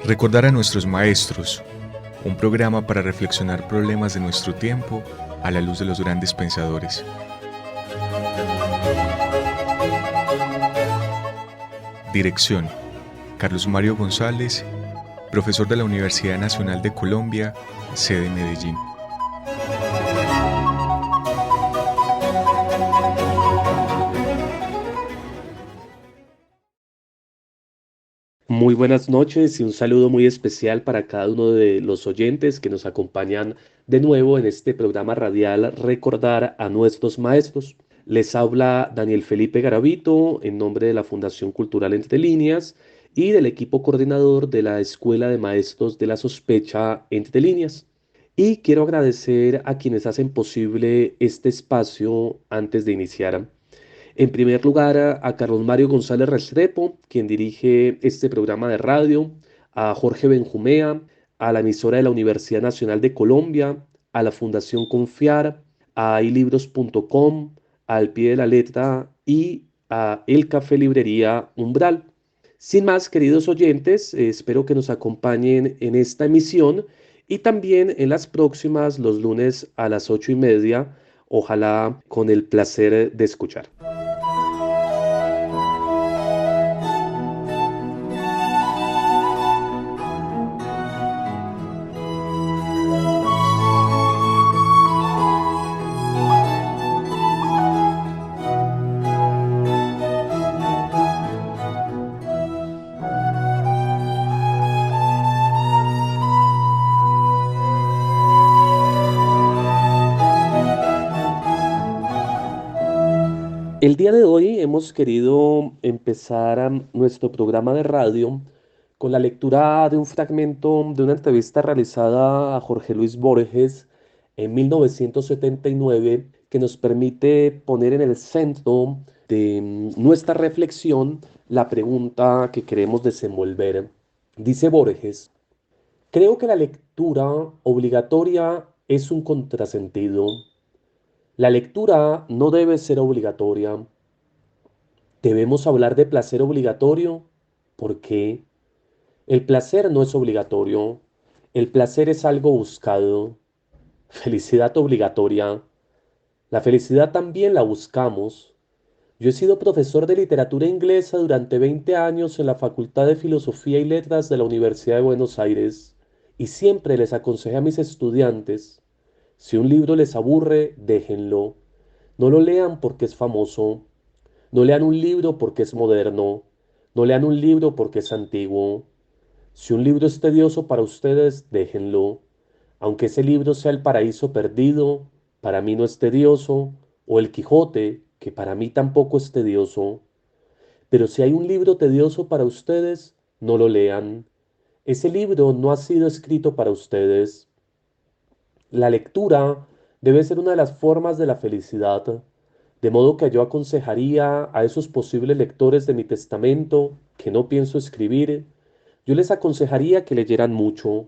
Recordar a nuestros maestros, un programa para reflexionar problemas de nuestro tiempo a la luz de los grandes pensadores. Dirección: Carlos Mario González, profesor de la Universidad Nacional de Colombia, sede Medellín. Muy buenas noches y un saludo muy especial para cada uno de los oyentes que nos acompañan de nuevo en este programa radial Recordar a nuestros maestros. Les habla Daniel Felipe Garavito en nombre de la Fundación Cultural Entre Líneas y del equipo coordinador de la Escuela de Maestros de la Sospecha Entre Líneas. Y quiero agradecer a quienes hacen posible este espacio antes de iniciar. En primer lugar, a Carlos Mario González Restrepo, quien dirige este programa de radio, a Jorge Benjumea, a la emisora de la Universidad Nacional de Colombia, a la Fundación Confiar, a ilibros.com, Al Pie de la Letra y a El Café Librería Umbral. Sin más, queridos oyentes, espero que nos acompañen en esta emisión y también en las próximas, los lunes a las 8:30, ojalá con el placer de escuchar. El día de hoy hemos querido empezar nuestro programa de radio con la lectura de un fragmento de una entrevista realizada a Jorge Luis Borges en 1979 que nos permite poner en el centro de nuestra reflexión la pregunta que queremos desenvolver. Dice Borges: creo que la lectura obligatoria es un contrasentido. La lectura no debe ser obligatoria. Debemos hablar de placer obligatorio. ¿Por qué? El placer no es obligatorio. El placer es algo buscado. Felicidad obligatoria. La felicidad también la buscamos. Yo he sido profesor de literatura inglesa durante 20 años en la Facultad de Filosofía y Letras de la Universidad de Buenos Aires y siempre les aconsejé a mis estudiantes: si un libro les aburre, déjenlo. No lo lean porque es famoso. No lean un libro porque es moderno. No lean un libro porque es antiguo. Si un libro es tedioso para ustedes, déjenlo. Aunque ese libro sea El Paraíso Perdido, para mí no es tedioso, o El Quijote, que para mí tampoco es tedioso. Pero si hay un libro tedioso para ustedes, no lo lean. Ese libro no ha sido escrito para ustedes. La lectura debe ser una de las formas de la felicidad, de modo que yo aconsejaría a esos posibles lectores de mi testamento que no pienso escribir, yo les aconsejaría que leyeran mucho,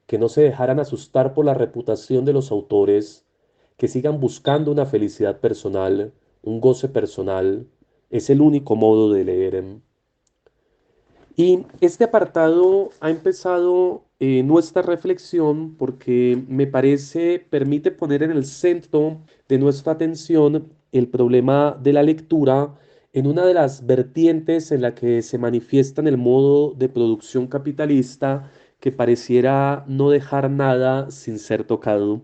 que no se dejaran asustar por la reputación de los autores, que sigan buscando una felicidad personal, un goce personal. Es el único modo de leer. Y este apartado ha empezado nuestra reflexión porque me parece permite poner en el centro de nuestra atención el problema de la lectura en una de las vertientes en la que se manifiesta en el modo de producción capitalista que pareciera no dejar nada sin ser tocado.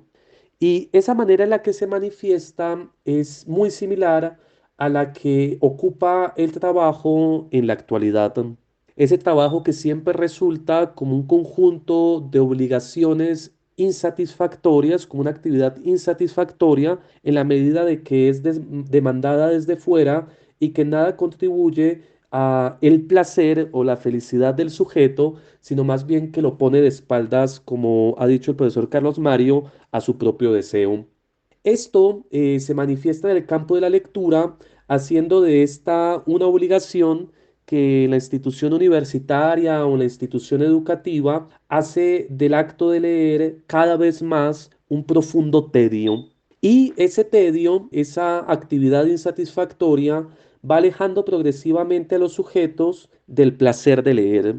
Y esa manera en la que se manifiesta es muy similar a la que ocupa el trabajo en la actualidad. Ese trabajo que siempre resulta como un conjunto de obligaciones insatisfactorias, como una actividad insatisfactoria en la medida de que es demandada desde fuera y que nada contribuye a el placer o la felicidad del sujeto, sino más bien que lo pone de espaldas, como ha dicho el profesor Carlos Mario, a su propio deseo. Esto se manifiesta en el campo de la lectura, haciendo de esta una obligación que la institución universitaria o la institución educativa hace del acto de leer cada vez más un profundo tedio. Y ese tedio, esa actividad insatisfactoria, va alejando progresivamente a los sujetos del placer de leer.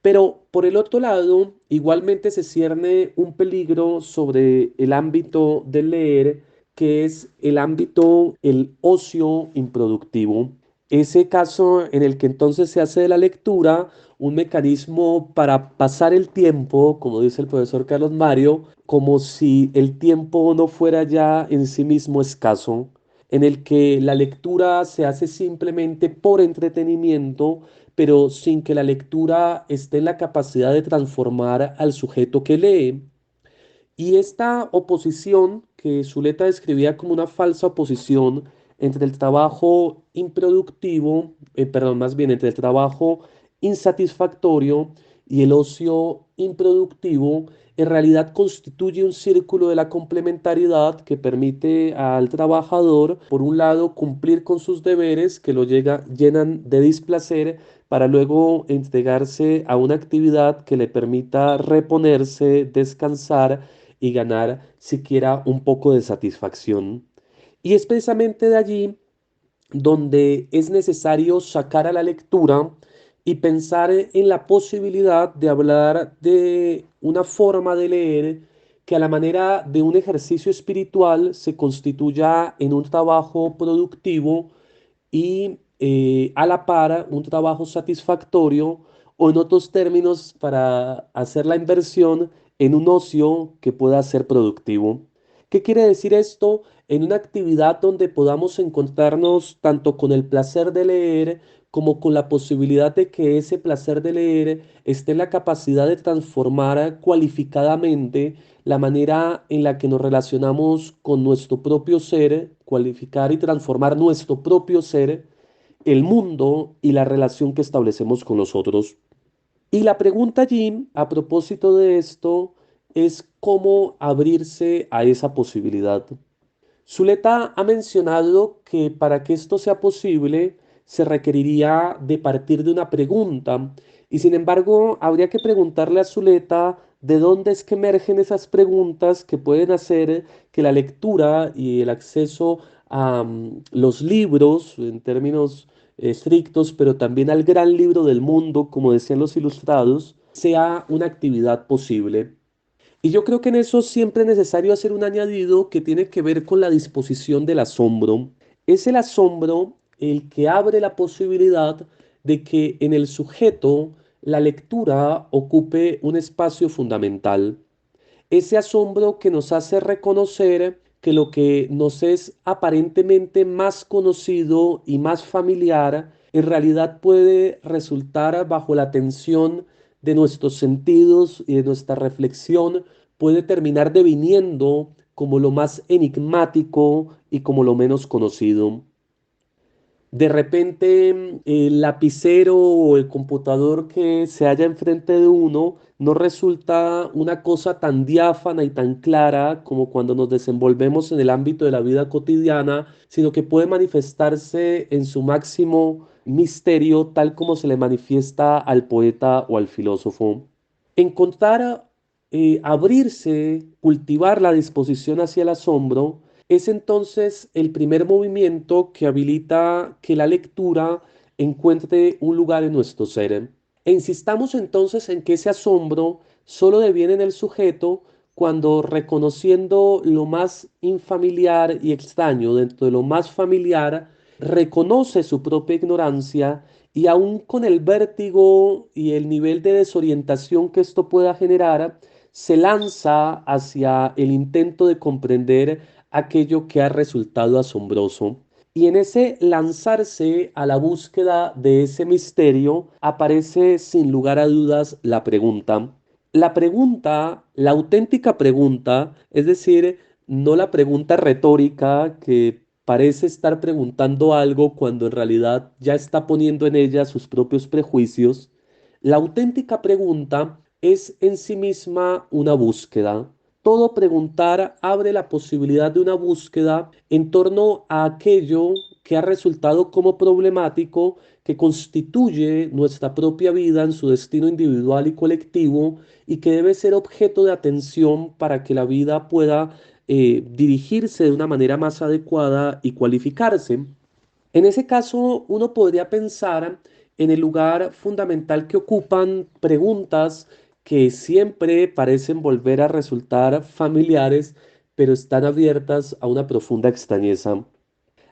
Pero por el otro lado, igualmente se cierne un peligro sobre el ámbito del leer, que es el ámbito, el ocio improductivo. Ese caso en el que entonces se hace de la lectura un mecanismo para pasar el tiempo, como dice el profesor Carlos Mario, como si el tiempo no fuera ya en sí mismo escaso, en el que la lectura se hace simplemente por entretenimiento, pero sin que la lectura esté en la capacidad de transformar al sujeto que lee. Y esta oposición que Zuleta describía como una falsa oposición entre el trabajo improductivo, perdón, más bien entre el trabajo insatisfactorio y el ocio improductivo, en realidad constituye un círculo de la complementariedad que permite al trabajador, por un lado, cumplir con sus deberes que lo llenan de displacer para luego entregarse a una actividad que le permita reponerse, descansar y ganar siquiera un poco de satisfacción. Y es precisamente de allí donde es necesario sacar a la lectura y pensar en la posibilidad de hablar de una forma de leer que a la manera de un ejercicio espiritual se constituya en un trabajo productivo y a la par un trabajo satisfactorio o en otros términos para hacer la inversión en un ocio que pueda ser productivo. ¿Qué quiere decir esto? En una actividad donde podamos encontrarnos tanto con el placer de leer como con la posibilidad de que ese placer de leer esté en la capacidad de transformar cualificadamente la manera en la que nos relacionamos con nuestro propio ser, cualificar y transformar nuestro propio ser, el mundo y la relación que establecemos con los otros. Y la pregunta allí, a propósito de esto, es cómo abrirse a esa posibilidad. Zuleta ha mencionado que para que esto sea posible se requeriría de partir de una pregunta y sin embargo habría que preguntarle a Zuleta de dónde es que emergen esas preguntas que pueden hacer que la lectura y el acceso a los libros en términos estrictos, pero también al gran libro del mundo, como decían los ilustrados, sea una actividad posible. Y yo creo que en eso siempre es necesario hacer un añadido que tiene que ver con la disposición del asombro. Es el asombro el que abre la posibilidad de que en el sujeto la lectura ocupe un espacio fundamental. Ese asombro que nos hace reconocer que lo que nos es aparentemente más conocido y más familiar, en realidad puede resultar bajo la tensión de nuestros sentidos y de nuestra reflexión, puede terminar deviniendo como lo más enigmático y como lo menos conocido. De repente el lapicero o el computador que se halla enfrente de uno no resulta una cosa tan diáfana y tan clara como cuando nos desenvolvemos en el ámbito de la vida cotidiana, sino que puede manifestarse en su máximo misterio tal como se le manifiesta al poeta o al filósofo. Encontrar, abrirse, cultivar la disposición hacia el asombro es entonces el primer movimiento que habilita que la lectura encuentre un lugar en nuestro ser. E insistamos entonces en que ese asombro solo deviene en el sujeto cuando reconociendo lo más infamiliar y extraño dentro de lo más familiar, reconoce su propia ignorancia y aún con el vértigo y el nivel de desorientación que esto pueda generar, se lanza hacia el intento de comprender aquello que ha resultado asombroso. Y en ese lanzarse a la búsqueda de ese misterio aparece sin lugar a dudas la pregunta. La pregunta, la auténtica pregunta, es decir, no la pregunta retórica que parece estar preguntando algo cuando en realidad ya está poniendo en ella sus propios prejuicios. La auténtica pregunta es en sí misma una búsqueda. Todo preguntar abre la posibilidad de una búsqueda en torno a aquello que ha resultado como problemático, que constituye nuestra propia vida en su destino individual y colectivo y que debe ser objeto de atención para que la vida pueda dirigirse de una manera más adecuada y cualificarse. En ese caso, uno podría pensar en el lugar fundamental que ocupan preguntas que siempre parecen volver a resultar familiares, pero están abiertas a una profunda extrañeza.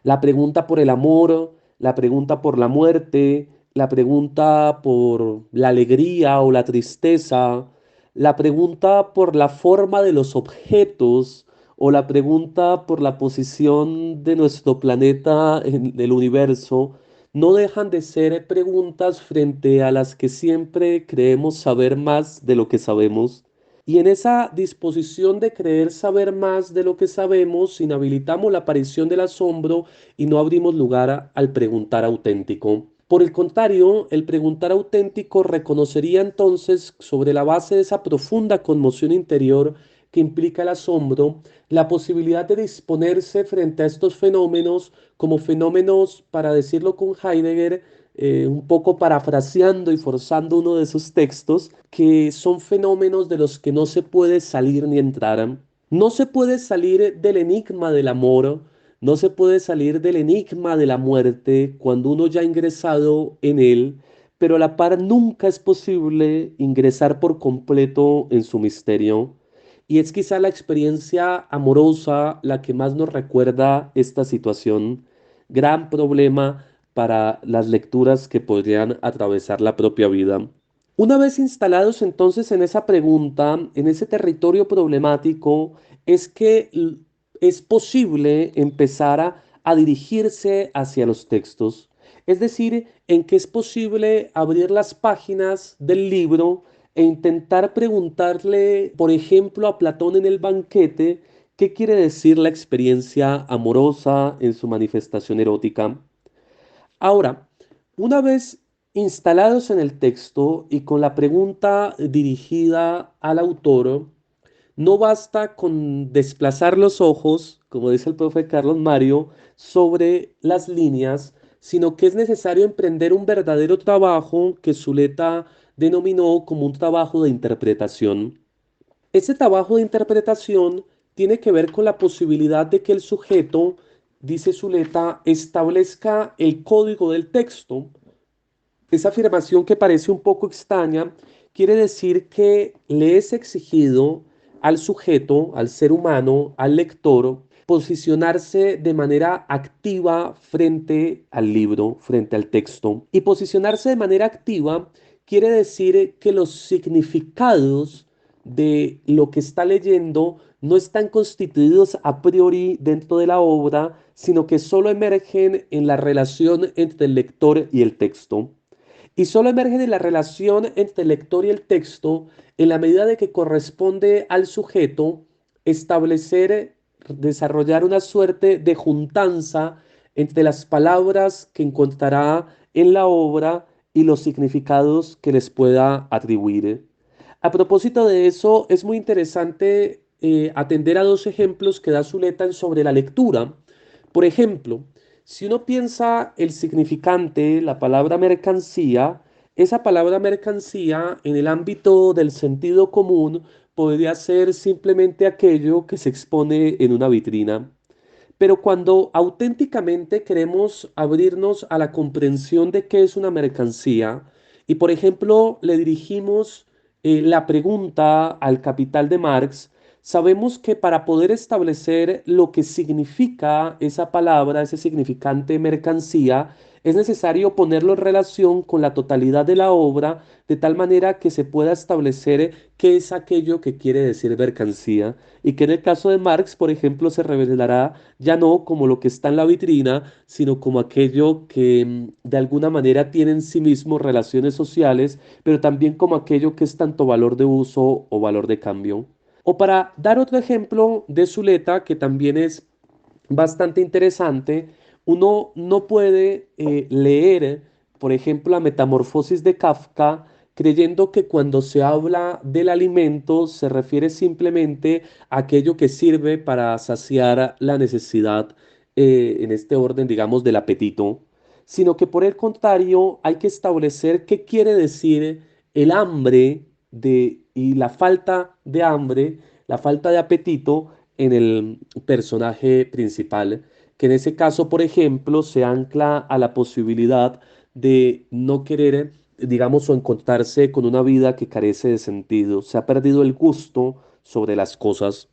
La pregunta por el amor, la pregunta por la muerte, la pregunta por la alegría o la tristeza, la pregunta por la forma de los objetos o la pregunta por la posición de nuestro planeta en el universo, no dejan de ser preguntas frente a las que siempre creemos saber más de lo que sabemos. Y en esa disposición de creer saber más de lo que sabemos, inhabilitamos la aparición del asombro y no abrimos lugar al preguntar auténtico. Por el contrario, el preguntar auténtico reconocería entonces, sobre la base de esa profunda conmoción interior que implica el asombro, la posibilidad de disponerse frente a estos fenómenos como fenómenos, para decirlo con Heidegger, un poco parafraseando y forzando uno de sus textos, que son fenómenos de los que no se puede salir ni entrar. No se puede salir del enigma del amor, no se puede salir del enigma de la muerte cuando uno ya ha ingresado en él, pero a la par nunca es posible ingresar por completo en su misterio. Y es quizá la experiencia amorosa la que más nos recuerda esta situación. Gran problema para las lecturas que podrían atravesar la propia vida. Una vez instalados entonces en esa pregunta, en ese territorio problemático, es que es posible empezar a dirigirse hacia los textos. Es decir, en que es posible abrir las páginas del libro e intentar preguntarle, por ejemplo, a Platón en el banquete, qué quiere decir la experiencia amorosa en su manifestación erótica. Ahora, una vez instalados en el texto y con la pregunta dirigida al autor, no basta con desplazar los ojos, como dice el profe Carlos Mario, sobre las líneas, sino que es necesario emprender un verdadero trabajo que Zuleta denominó como un trabajo de interpretación. Ese trabajo de interpretación tiene que ver con la posibilidad de que el sujeto, dice Zuleta, establezca el código del texto. Esa afirmación, que parece un poco extraña, quiere decir que le es exigido al sujeto, al ser humano, al lector, posicionarse de manera activa frente al libro, frente al texto. Y posicionarse de manera activa quiere decir que los significados de lo que está leyendo no están constituidos a priori dentro de la obra, sino que solo emergen en la relación entre el lector y el texto. Y solo emergen en la relación entre el lector y el texto en la medida de que corresponde al sujeto establecer, desarrollar una suerte de juntanza entre las palabras que encontrará en la obra y los significados que les pueda atribuir. A propósito de eso, es muy interesante atender a dos ejemplos que da Zuleta sobre la lectura. Por ejemplo, si uno piensa el significante, la palabra mercancía, esa palabra mercancía en el ámbito del sentido común podría ser simplemente aquello que se expone en una vitrina. Pero cuando auténticamente queremos abrirnos a la comprensión de qué es una mercancía y, por ejemplo, le dirigimos la pregunta al Capital de Marx, sabemos que para poder establecer lo que significa esa palabra, ese significante mercancía, es necesario ponerlo en relación con la totalidad de la obra, de tal manera que se pueda establecer qué es aquello que quiere decir mercancía, y que en el caso de Marx, por ejemplo, se revelará ya no como lo que está en la vitrina, sino como aquello que de alguna manera tiene en sí mismo relaciones sociales, pero también como aquello que es tanto valor de uso o valor de cambio. O para dar otro ejemplo de Zuleta, que también es bastante interesante, uno no puede leer, por ejemplo, la Metamorfosis de Kafka creyendo que cuando se habla del alimento se refiere simplemente a aquello que sirve para saciar la necesidad, en este orden, digamos, del apetito, sino que por el contrario hay que establecer qué quiere decir el hambre y la falta de hambre, la falta de apetito en el personaje principal, que en ese caso, por ejemplo, se ancla a la posibilidad de no querer, digamos, o encontrarse con una vida que carece de sentido. Se ha perdido el gusto sobre las cosas.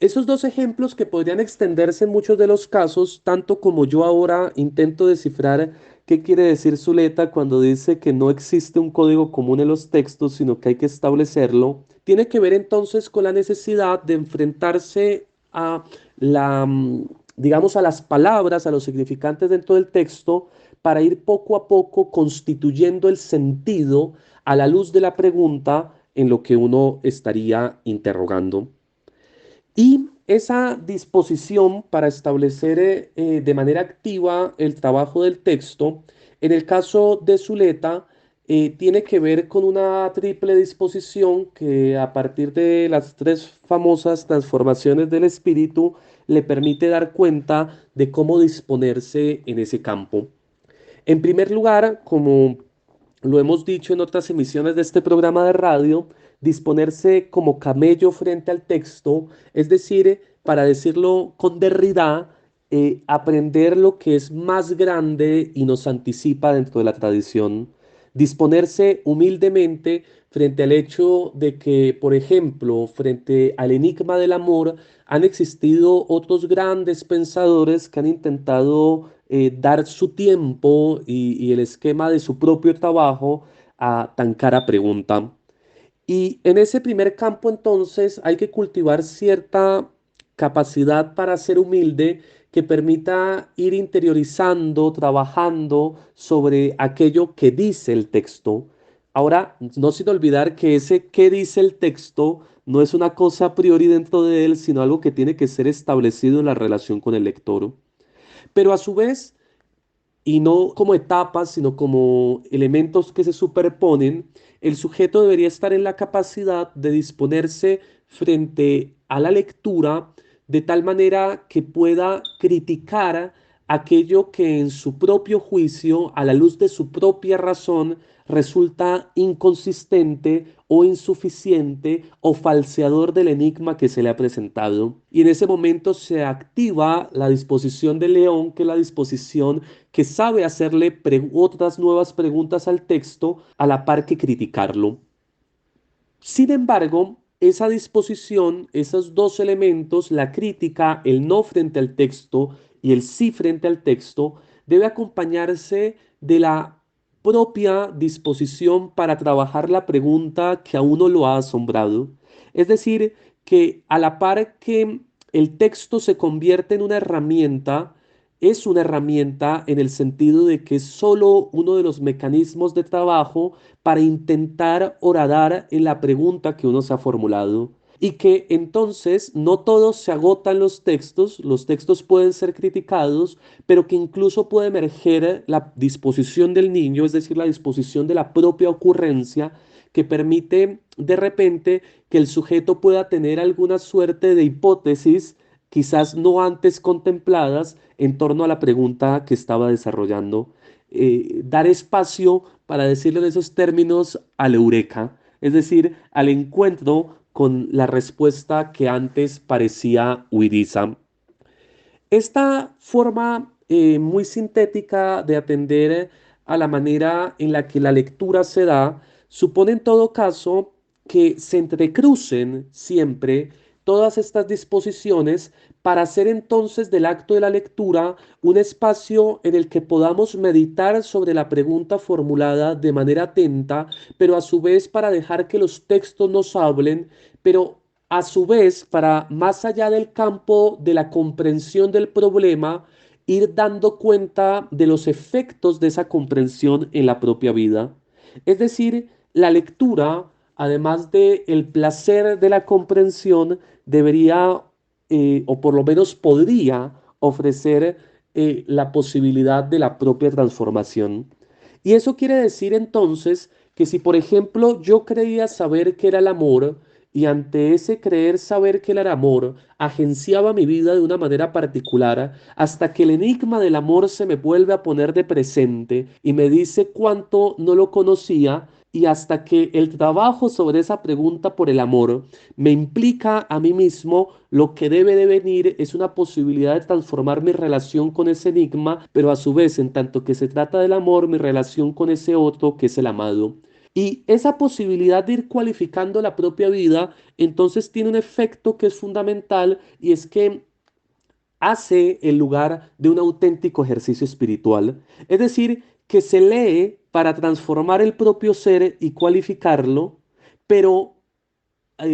Esos dos ejemplos que podrían extenderse en muchos de los casos, tanto como yo ahora intento descifrar qué quiere decir Zuleta cuando dice que no existe un código común en los textos, sino que hay que establecerlo, tiene que ver entonces con la necesidad de enfrentarse a la, digamos, a las palabras, a los significantes dentro del texto, para ir poco a poco constituyendo el sentido a la luz de la pregunta en lo que uno estaría interrogando. Y esa disposición para establecer de manera activa el trabajo del texto, en el caso de Zuleta, tiene que ver con una triple disposición que a partir de las tres famosas transformaciones del espíritu le permite dar cuenta de cómo disponerse en ese campo. En primer lugar, como lo hemos dicho en otras emisiones de este programa de radio, disponerse como camello frente al texto, es decir, para decirlo con Derrida, aprender lo que es más grande y nos anticipa dentro de la tradición. Disponerse humildemente frente al hecho de que, por ejemplo, frente al enigma del amor, han existido otros grandes pensadores que han intentado dar su tiempo y el esquema de su propio trabajo a tan cara pregunta. Y en ese primer campo entonces hay que cultivar cierta capacidad para ser humilde que permita ir interiorizando, trabajando sobre aquello que dice el texto. Ahora, no sin olvidar que ese que dice el texto no es una cosa a priori dentro de él, sino algo que tiene que ser establecido en la relación con el lector. Pero a su vez, y no como etapas, sino como elementos que se superponen, el sujeto debería estar en la capacidad de disponerse frente a la lectura de tal manera que pueda criticar aquello que en su propio juicio, a la luz de su propia razón, resulta inconsistente o insuficiente o falseador del enigma que se le ha presentado. Y en ese momento se activa la disposición de León, que es la disposición que sabe hacerle otras nuevas preguntas al texto a la par que criticarlo. Sin embargo, esa disposición, esos dos elementos, la crítica, el no frente al texto y el sí frente al texto, debe acompañarse de la propia disposición para trabajar la pregunta que a uno lo ha asombrado. Es decir, que a la par que el texto se convierte en una herramienta, es una herramienta en el sentido de que es solo uno de los mecanismos de trabajo para intentar horadar en la pregunta que uno se ha formulado. Y que entonces no todos se agotan los textos pueden ser criticados, pero que incluso puede emerger la disposición del niño, es decir, la disposición de la propia ocurrencia, que permite de repente que el sujeto pueda tener alguna suerte de hipótesis, quizás no antes contempladas, en torno a la pregunta que estaba desarrollando. Dar espacio, para decirlo en esos términos, al eureka, es decir, al encuentro con la respuesta que antes parecía huidiza. Esta forma muy sintética de atender a la manera en la que la lectura se da supone en todo caso que se entrecrucen siempre todas estas disposiciones para hacer entonces del acto de la lectura un espacio en el que podamos meditar sobre la pregunta formulada de manera atenta, pero a su vez para dejar que los textos nos hablen, pero a su vez, para más allá del campo de la comprensión del problema, ir dando cuenta de los efectos de esa comprensión en la propia vida. Es decir, la lectura, además de el placer de la comprensión, debería, o por lo menos podría, ofrecer la posibilidad de la propia transformación. Y eso quiere decir entonces que si, por ejemplo, yo creía saber qué era el amor, y ante ese creer saber que él era amor, agenciaba mi vida de una manera particular, hasta que el enigma del amor se me vuelve a poner de presente y me dice cuánto no lo conocía, y hasta que el trabajo sobre esa pregunta por el amor me implica a mí mismo, lo que debe de venir es una posibilidad de transformar mi relación con ese enigma, pero a su vez, en tanto que se trata del amor, mi relación con ese otro que es el amado. Y esa posibilidad de ir cualificando la propia vida, entonces tiene un efecto que es fundamental y es que hace el lugar de un auténtico ejercicio espiritual. Es decir, que se lee para transformar el propio ser y cualificarlo, pero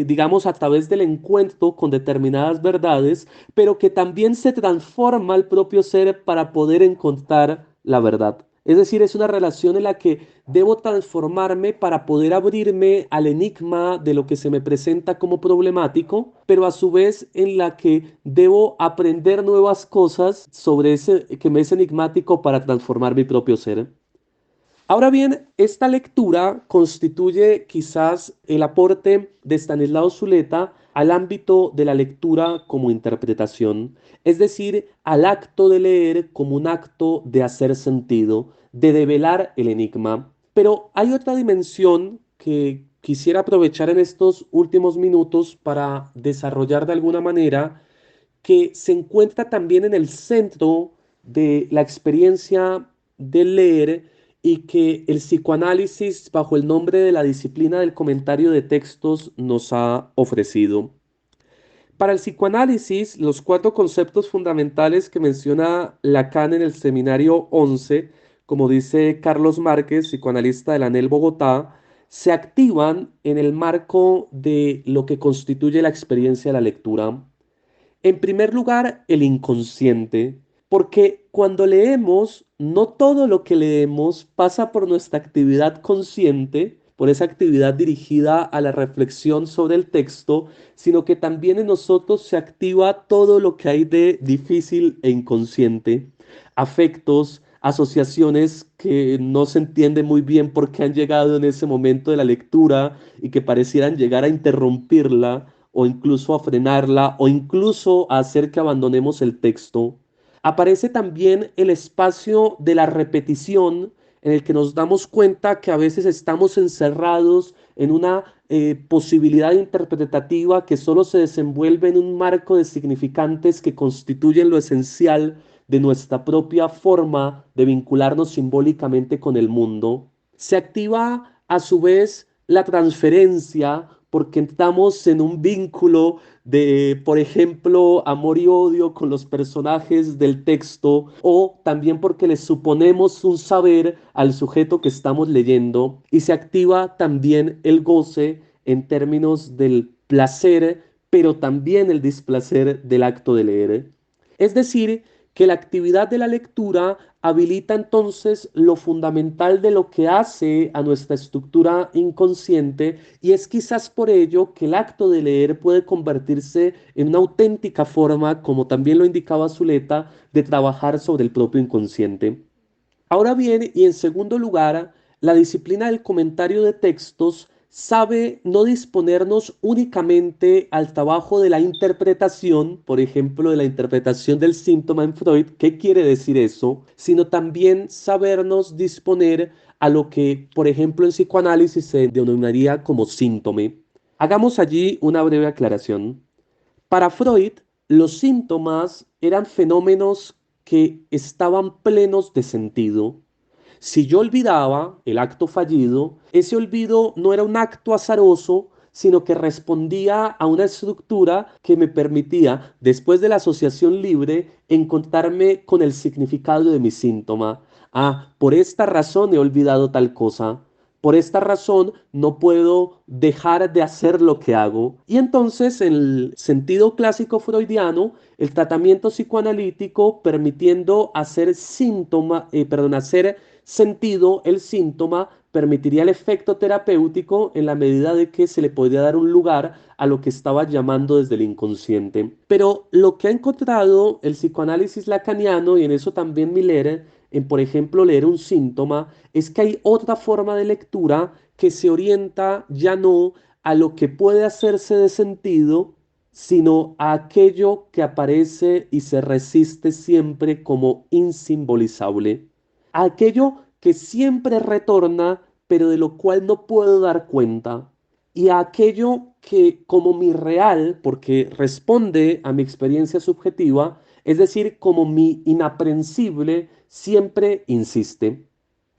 digamos, a través del encuentro con determinadas verdades, pero que también se transforma el propio ser para poder encontrar la verdad. Es decir, es una relación en la que debo transformarme para poder abrirme al enigma de lo que se me presenta como problemático, pero a su vez en la que debo aprender nuevas cosas sobre ese que me es enigmático para transformar mi propio ser. Ahora bien, esta lectura constituye quizás el aporte de Stanislao Zuleta al ámbito de la lectura como interpretación, es decir, al acto de leer como un acto de hacer sentido, de develar el enigma. Pero hay otra dimensión que quisiera aprovechar en estos últimos minutos para desarrollar de alguna manera, que se encuentra también en el centro de la experiencia de leer y que el psicoanálisis bajo el nombre de la disciplina del comentario de textos nos ha ofrecido. Para el psicoanálisis, los cuatro conceptos fundamentales que menciona Lacan en el seminario 11, como dice Carlos Márquez, psicoanalista de la ANEL Bogotá, se activan en el marco de lo que constituye la experiencia de la lectura. En primer lugar, el inconsciente, porque cuando leemos, no todo lo que leemos pasa por nuestra actividad consciente, por esa actividad dirigida a la reflexión sobre el texto, sino que también en nosotros se activa todo lo que hay de difícil e inconsciente, afectos, asociaciones que no se entiende muy bien por qué han llegado en ese momento de la lectura y que parecieran llegar a interrumpirla o incluso a frenarla o incluso a hacer que abandonemos el texto. Aparece también el espacio de la repetición en el que nos damos cuenta que a veces estamos encerrados en una posibilidad interpretativa que solo se desenvuelve en un marco de significantes que constituyen lo esencial de nuestra propia forma de vincularnos simbólicamente con el mundo. Se activa a su vez la transferencia porque entramos en un vínculo de, por ejemplo, amor y odio con los personajes del texto, o también porque le suponemos un saber al sujeto que estamos leyendo, y se activa también el goce en términos del placer, pero también el displacer del acto de leer. Es decir, que la actividad de la lectura habilita entonces lo fundamental de lo que hace a nuestra estructura inconsciente, y es quizás por ello que el acto de leer puede convertirse en una auténtica forma, como también lo indicaba Zuleta, de trabajar sobre el propio inconsciente. Ahora bien, y en segundo lugar, la disciplina del comentario de textos sabe no disponernos únicamente al trabajo de la interpretación, por ejemplo, de la interpretación del síntoma en Freud. ¿Qué quiere decir eso? Sino también sabernos disponer a lo que, por ejemplo, en psicoanálisis se denominaría como síntome. Hagamos allí una breve aclaración. Para Freud, los síntomas eran fenómenos que estaban plenos de sentido. Si yo olvidaba el acto fallido, ese olvido no era un acto azaroso, sino que respondía a una estructura que me permitía, después de la asociación libre, encontrarme con el significado de mi síntoma. Ah, por esta razón he olvidado tal cosa. Por esta razón no puedo dejar de hacer lo que hago. Y entonces, en el sentido clásico freudiano, el tratamiento psicoanalítico permitiendo hacer hacer sentido el síntoma permitiría el efecto terapéutico en la medida de que se le podría dar un lugar a lo que estaba llamando desde el inconsciente. Pero lo que ha encontrado el psicoanálisis lacaniano, y en eso también Miller, en por ejemplo leer un síntoma, es que hay otra forma de lectura que se orienta ya no a lo que puede hacerse de sentido, sino a aquello que aparece y se resiste siempre como insimbolizable, a aquello que siempre retorna pero de lo cual no puedo dar cuenta, y a aquello que como mi real, porque responde a mi experiencia subjetiva, es decir, como mi inaprensible, siempre insiste.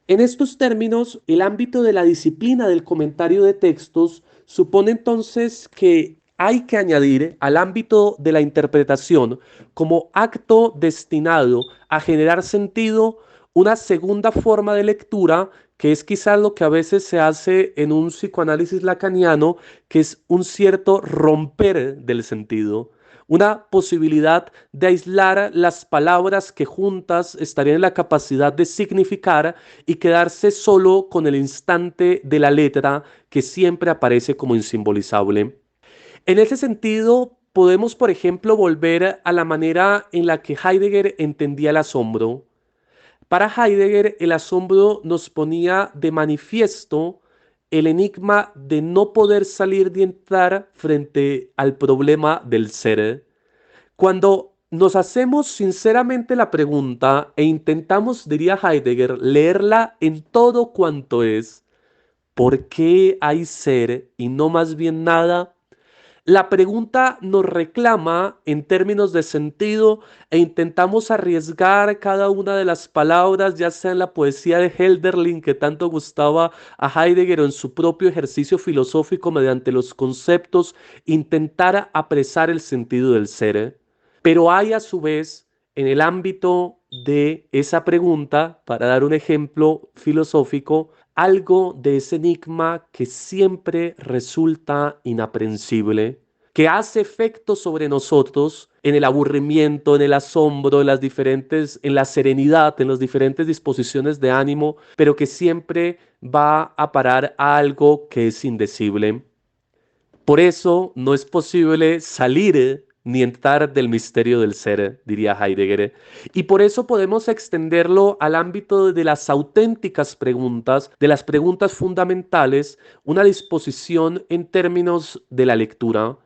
En estos términos, el ámbito de la disciplina del comentario de textos supone entonces que hay que añadir al ámbito de la interpretación como acto destinado a generar sentido una segunda forma de lectura que es quizás lo que a veces se hace en un psicoanálisis lacaniano, que es un cierto romper del sentido, una posibilidad de aislar las palabras que juntas estarían en la capacidad de significar y quedarse solo con el instante de la letra que siempre aparece como insimbolizable. En ese sentido, podemos, por ejemplo, volver a la manera en la que Heidegger entendía el asombro. Para Heidegger, el asombro nos ponía de manifiesto el enigma de no poder salir ni entrar frente al problema del ser. Cuando nos hacemos sinceramente la pregunta e intentamos, diría Heidegger, leerla en todo cuanto es, ¿por qué hay ser y no más bien nada? La pregunta nos reclama en términos de sentido e intentamos arriesgar cada una de las palabras, ya sea en la poesía de Hölderlin, que tanto gustaba a Heidegger, o en su propio ejercicio filosófico mediante los conceptos, intentar apresar el sentido del ser. Pero hay a su vez, en el ámbito de esa pregunta, para dar un ejemplo filosófico, algo de ese enigma que siempre resulta inaprensible, que hace efecto sobre nosotros en el aburrimiento, en el asombro, en la serenidad, en las diferentes disposiciones de ánimo, pero que siempre va a parar a algo que es indecible. Por eso no es posible salir ni entrar del misterio del ser, diría Heidegger. Y por eso podemos extenderlo al ámbito de las auténticas preguntas, de las preguntas fundamentales, una disposición en términos de la lectura,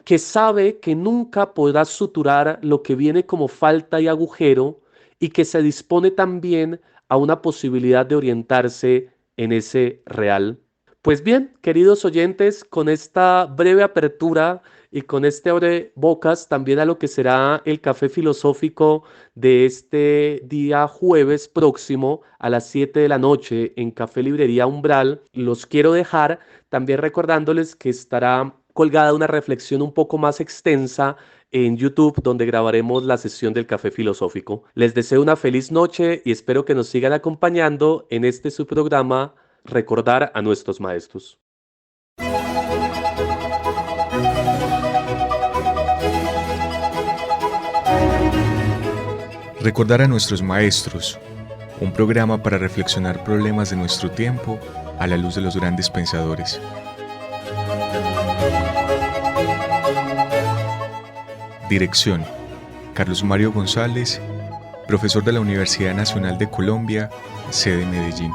que sabe que nunca podrá suturar lo que viene como falta y agujero y que se dispone también a una posibilidad de orientarse en ese real. Pues bien, queridos oyentes, con esta breve apertura y con este abre bocas también a lo que será el café filosófico de este día jueves próximo a las 7 de la noche en Café Librería Umbral, los quiero dejar también recordándoles que estará colgada una reflexión un poco más extensa en YouTube, donde grabaremos la sesión del café filosófico. Les deseo una feliz noche y espero que nos sigan acompañando en este su programa Recordar a nuestros maestros. Recordar a nuestros maestros, un programa para reflexionar problemas de nuestro tiempo a la luz de los grandes pensadores. Dirección: Carlos Mario González, profesor de la Universidad Nacional de Colombia, sede Medellín.